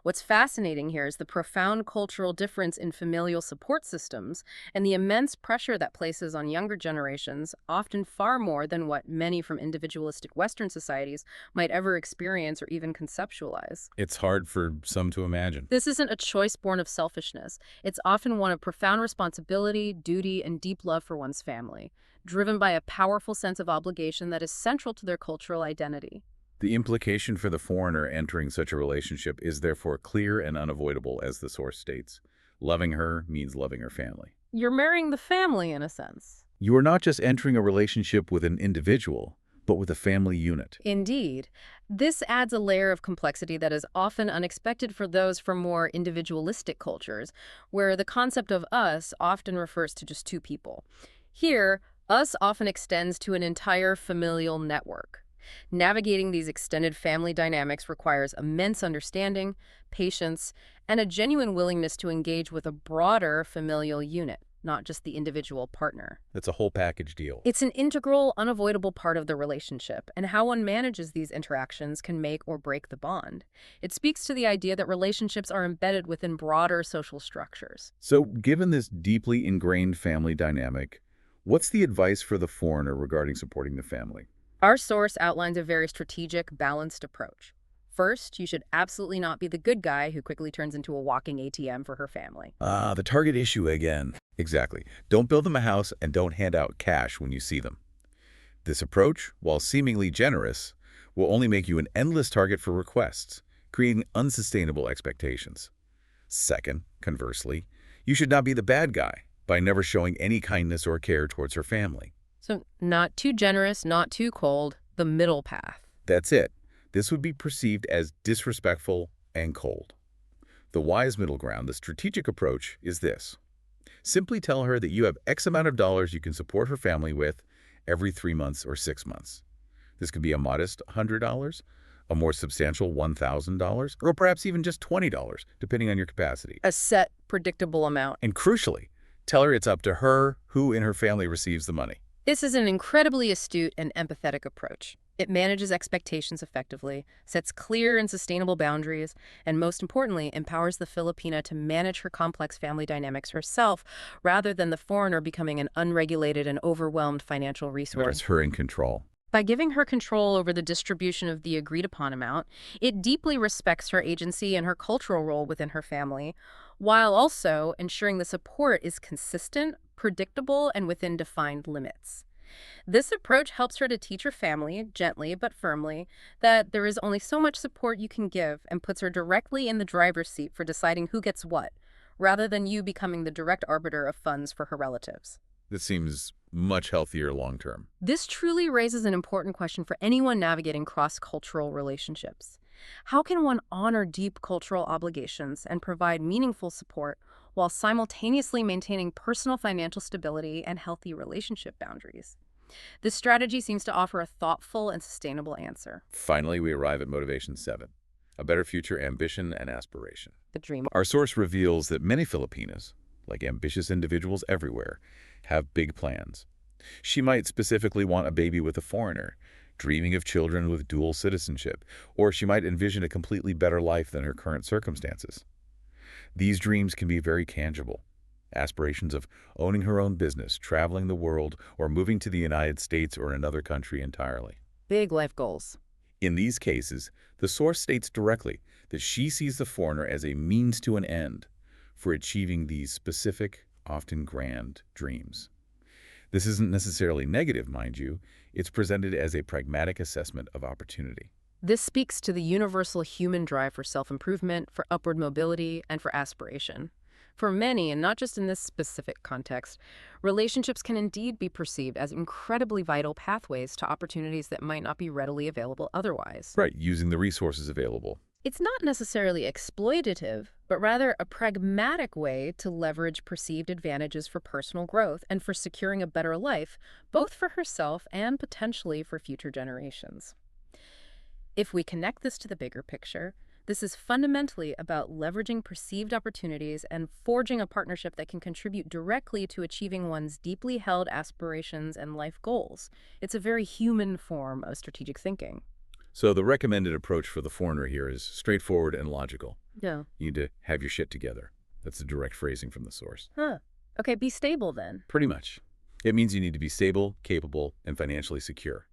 What's fascinating here is the profound cultural difference in familial support systems and the immense pressure that places on younger generations, often far more than what many from individualistic Western societies might ever experience or even conceptualize. It's hard for some to imagine. This isn't a choice born of selfishness. It's often one of profound responsibility, duty, and deep love for one's family, driven by a powerful sense of obligation that is central to their cultural identity. The implication for the foreigner entering such a relationship is therefore clear and unavoidable, as the source states. Loving her means loving her family. You're marrying the family, in a sense. You are not just entering a relationship with an individual, but with a family unit. Indeed. This adds a layer of complexity that is often unexpected for those from more individualistic cultures, where the concept of us often refers to just two people. Here, us often extends to an entire familial network. Navigating these extended family dynamics requires immense understanding, patience, and a genuine willingness to engage with a broader familial unit, not just the individual partner. That's a whole package deal. It's an integral, unavoidable part of the relationship, and how one manages these interactions can make or break the bond. It speaks to the idea that relationships are embedded within broader social structures. So, given this deeply ingrained family dynamic, what's the advice for the foreigner regarding supporting the family? Our source outlines a very strategic, balanced approach. First, you should absolutely not be the good guy who quickly turns into a walking ATM for her family. The target issue again. Exactly. Don't build them a house and don't hand out cash when you see them. This approach, while seemingly generous, will only make you an endless target for requests, creating unsustainable expectations. Second, conversely, you should not be the bad guy by never showing any kindness or care towards her family. So, not too generous, not too cold, the middle path. That's it. This would be perceived as disrespectful and cold. The wise middle ground, the strategic approach, is this. Simply tell her that you have X amount of dollars you can support her family with every 3 months or 6 months. This could be a modest $100, a more substantial $1,000, or perhaps even just $20, depending on your capacity. A set, predictable amount. And crucially, tell her it's up to her who in her family receives the money. This is an incredibly astute and empathetic approach. It manages expectations effectively, sets clear and sustainable boundaries, and most importantly, empowers the Filipina to manage her complex family dynamics herself, rather than the foreigner becoming an unregulated and overwhelmed financial resource. It's her in control. By giving her control over the distribution of the agreed upon amount, it deeply respects her agency and her cultural role within her family, while also ensuring the support is consistent, predictable, and within defined limits. This approach helps her to teach her family, gently but firmly, that there is only so much support you can give and puts her directly in the driver's seat for deciding who gets what, rather than you becoming the direct arbiter of funds for her relatives. This seems much healthier long term. This truly raises an important question for anyone navigating cross-cultural relationships. How can one honor deep cultural obligations and provide meaningful support while simultaneously maintaining personal financial stability and healthy relationship boundaries? This strategy seems to offer a thoughtful and sustainable answer. Finally, we arrive at motivation 7, a better future ambition and aspiration. The dream. Our source reveals that many Filipinas, like ambitious individuals everywhere, have big plans. She might specifically want a baby with a foreigner, dreaming of children with dual citizenship, or she might envision a completely better life than her current circumstances. These dreams can be very tangible. Aspirations of owning her own business, traveling the world, or moving to the United States or another country entirely. Big life goals. In these cases, the source states directly that she sees the foreigner as a means to an end for achieving these specific, often grand dreams. This isn't necessarily negative, mind you. It's presented as a pragmatic assessment of opportunity. This speaks to the universal human drive for self-improvement, for upward mobility, and for aspiration. For many, and not just in this specific context, relationships can indeed be perceived as incredibly vital pathways to opportunities that might not be readily available otherwise. Right, using the resources available. It's not necessarily exploitative, but rather a pragmatic way to leverage perceived advantages for personal growth and for securing a better life, both for herself and potentially for future generations. If we connect this to the bigger picture, this is fundamentally about leveraging perceived opportunities and forging a partnership that can contribute directly to achieving one's deeply held aspirations and life goals. It's a very human form of strategic thinking. So the recommended approach for the foreigner here is straightforward and logical. Yeah. You need to have your shit together. That's the direct phrasing from the source. Huh. Okay, be stable then. Pretty much. It means you need to be stable, capable, and financially secure.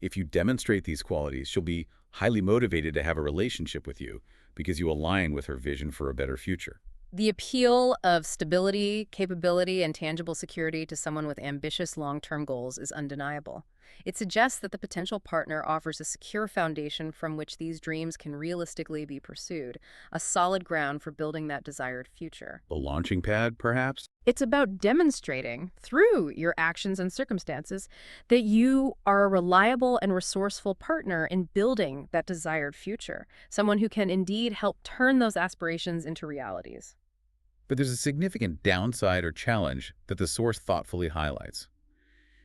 If you demonstrate these qualities, she'll be highly motivated to have a relationship with you because you align with her vision for a better future. The appeal of stability, capability, and tangible security to someone with ambitious long-term goals is undeniable. It suggests that the potential partner offers a secure foundation from which these dreams can realistically be pursued, a solid ground for building that desired future. The launching pad, perhaps? It's about demonstrating, through your actions and circumstances, that you are a reliable and resourceful partner in building that desired future, someone who can indeed help turn those aspirations into realities. But there's a significant downside or challenge that the source thoughtfully highlights.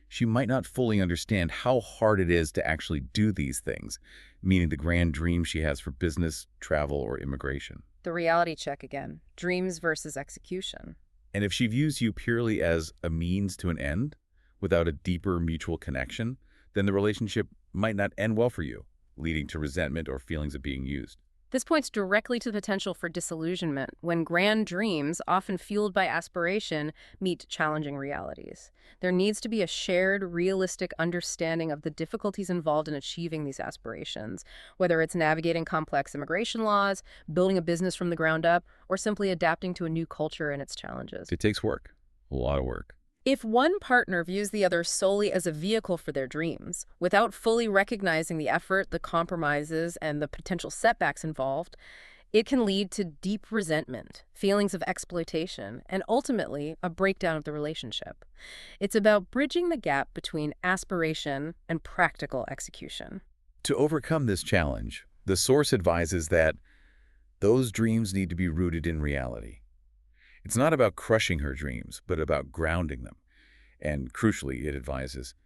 She might not fully understand how hard it is to actually do these things, meaning the grand dream she has for business, travel, or immigration. The reality check again. Dreams versus execution. And if she views you purely as a means to an end, without a deeper mutual connection, then the relationship might not end well for you, leading to resentment or feelings of being used. This points directly to the potential for disillusionment when grand dreams, often fueled by aspiration, meet challenging realities. There needs to be a shared, realistic understanding of the difficulties involved in achieving these aspirations, whether it's navigating complex immigration laws, building a business from the ground up, or simply adapting to a new culture and its challenges. It takes work, a lot of work. If one partner views the other solely as a vehicle for their dreams, without fully recognizing the effort, the compromises, and the potential setbacks involved, it can lead to deep resentment, feelings of exploitation, and ultimately a breakdown of the relationship. It's about bridging the gap between aspiration and practical execution. To overcome this challenge, the source advises that those dreams need to be rooted in reality. It's not about crushing her dreams, but about grounding them. And crucially, it advises,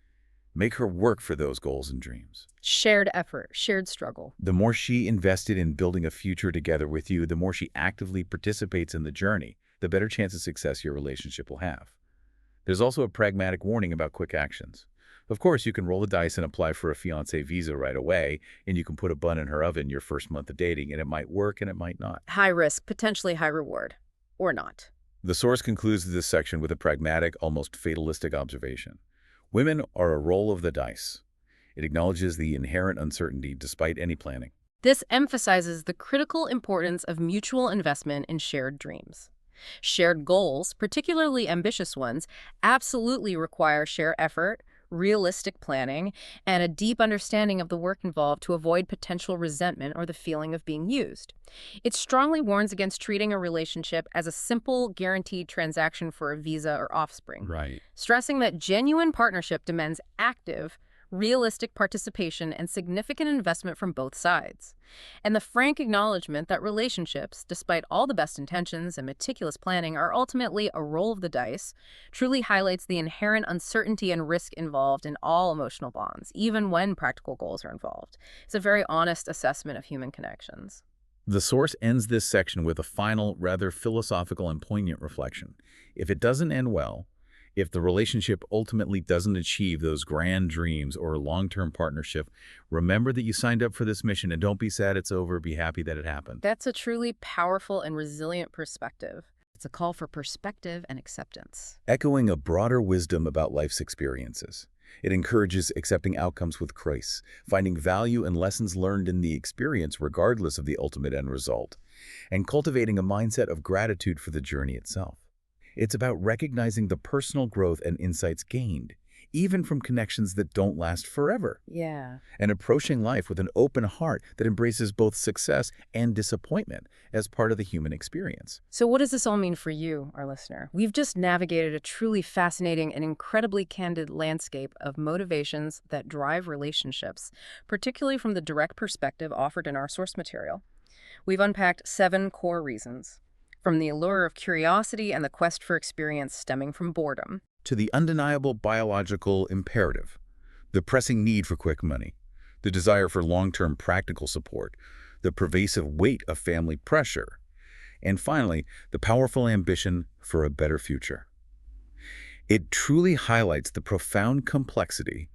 make her work for those goals and dreams. Shared effort, shared struggle. The more she invested in building a future together with you, the more she actively participates in the journey, the better chance of success your relationship will have. There's also a pragmatic warning about quick actions. Of course, you can roll the dice and apply for a fiancé visa right away, and you can put a bun in her oven your first month of dating, and it might work and it might not. High risk, potentially high reward. Or not. The source concludes this section with a pragmatic, almost fatalistic observation. Women are a roll of the dice. It acknowledges the inherent uncertainty despite any planning. This emphasizes the critical importance of mutual investment in shared dreams. Shared goals, particularly ambitious ones, absolutely require shared effort, realistic planning, and a deep understanding of the work involved to avoid potential resentment or the feeling of being used. It strongly warns against treating a relationship as a simple, guaranteed transaction for a visa or offspring, Right. stressing that genuine partnership demands active, realistic participation and significant investment from both sides. And the frank acknowledgement that relationships, despite all the best intentions and meticulous planning, are ultimately a roll of the dice, truly highlights the inherent uncertainty and risk involved in all emotional bonds, even when practical goals are involved. It's a very honest assessment of human connections. The source ends this section with a final, rather philosophical and poignant reflection. If it doesn't end well, if the relationship ultimately doesn't achieve those grand dreams or long-term partnership, remember that you signed up for this mission and don't be sad it's over, be happy that it happened. That's a truly powerful and resilient perspective. It's a call for perspective and acceptance. Echoing a broader wisdom about life's experiences. It encourages accepting outcomes with grace, finding value and lessons learned in the experience regardless of the ultimate end result, and cultivating a mindset of gratitude for the journey itself. It's about recognizing the personal growth and insights gained, even from connections that don't last forever, Yeah. and approaching life with an open heart that embraces both success and disappointment as part of the human experience. So what does this all mean for you, our listener? We've just navigated a truly fascinating and incredibly candid landscape of motivations that drive relationships, particularly from the direct perspective offered in our source material. We've unpacked 7 core reasons, from the allure of curiosity and the quest for experience stemming from boredom. To the undeniable biological imperative, the pressing need for quick money, the desire for long-term practical support, the pervasive weight of family pressure, and finally, the powerful ambition for a better future. It truly highlights the profound complexity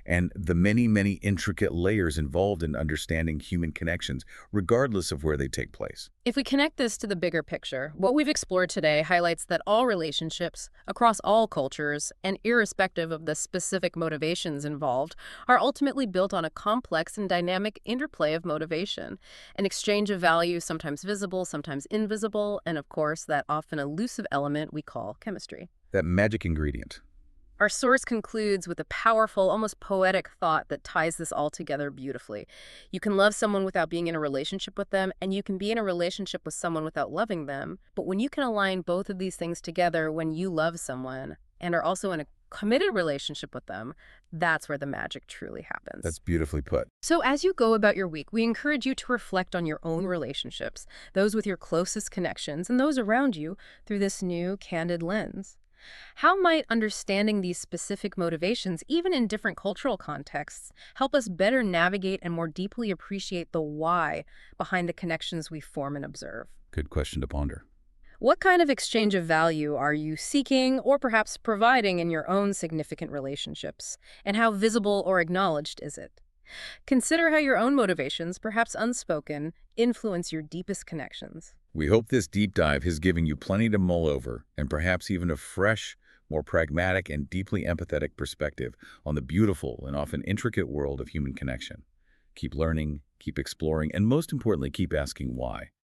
and the many, many intricate layers involved in understanding human connections, regardless of where they take place. If we connect this to the bigger picture, what we've explored today highlights that all relationships, across all cultures, and irrespective of the specific motivations involved, are ultimately built on a complex and dynamic interplay of motivation, an exchange of values sometimes visible, sometimes invisible, and of course, that often elusive element we call chemistry. That magic ingredient. Our source concludes with a powerful, almost poetic thought that ties this all together beautifully. You can love someone without being in a relationship with them, and you can be in a relationship with someone without loving them. But when you can align both of these things together when you love someone and are also in a committed relationship with them, that's where the magic truly happens. That's beautifully put. So as you go about your week, we encourage you to reflect on your own relationships, those with your closest connections, and those around you through this new, candid lens. How might understanding these specific motivations, even in different cultural contexts, help us better navigate and more deeply appreciate the why behind the connections we form and observe? Good question to ponder. What kind of exchange of value are you seeking or perhaps providing in your own significant relationships? And how visible or acknowledged is it? Consider how your own motivations, perhaps unspoken, influence your deepest connections. We hope this deep dive has given you plenty to mull over and perhaps even a fresh, more pragmatic and deeply empathetic perspective on the beautiful and often intricate world of human connection. Keep learning, keep exploring, and most importantly, keep asking why.